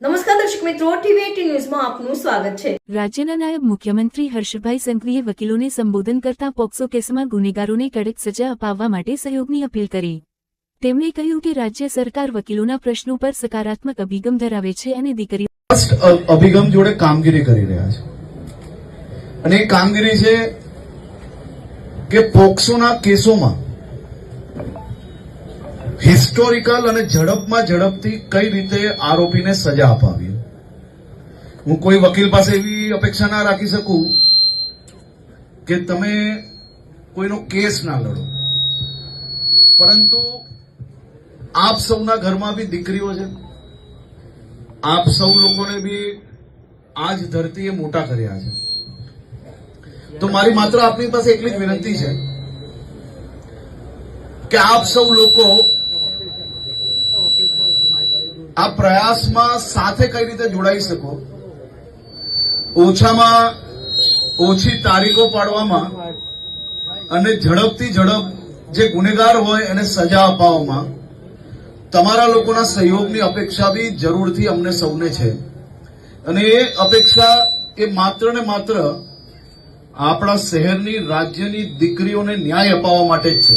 નમસ્કાર દર્શક મિત્રો, ટીવી18 ન્યૂઝમાં આપનું સ્વાગત છે। રાજ્યના નાયબ મુખ્યમંત્રી હર્ષભાઈ સંઘવીએ વકીલોને સંબોધન કરતા પોક્સો કેસમાં ગુનેગારોને કડક સજા અપાવવા માટે સહયોગની અપીલ કરી। તેમણે કહ્યું કે રાજ્ય સરકાર વકીલોના પ્રશ્નો પર સકારાત્મક અભિગમ ધરાવે છે અને દીકરીઓ અભિગમ જોડે કામગીરી કરી રહ્યા છે અને એ કામગીરી છે કે પોક્સોના કેસોમાં હિસ્ટોરિકલ અને ઝડપમાં ઝડપથી કઈ રીતે આરોપીને સજા અપાવી। હું કોઈ વકીલ પાસે એવી અપેક્ષા ના રાખી શકું કે તમે કોઈનો કેસ ના લડો, પરંતુ આપ સૌના ઘરમાં બી દીકરીઓ છે, આપ સૌ લોકોને બી આજ ધરતીએ મોટા કર્યા છે। તો મારી માત્ર આપની પાસે એટલી જ વિનંતી છે કે આપ સૌ લોકો આ પ્રયાસમાં સાથે કઈ રીતે જોડાઈ શકો, ઓછામાં ઓછી તારીખો પાડવામાં અને ઝડપથી ઝડપ જે ગુનેગાર હોય એને સજા અપાવવામાં તમારા લોકોના સહયોગની અપેક્ષા બી જરૂરથી અમને સૌને છે। અને એ અપેક્ષા એ માત્ર ને માત્ર આપણા શહેરની રાજ્યની દીકરીઓને ન્યાય અપાવવા માટે જ છે।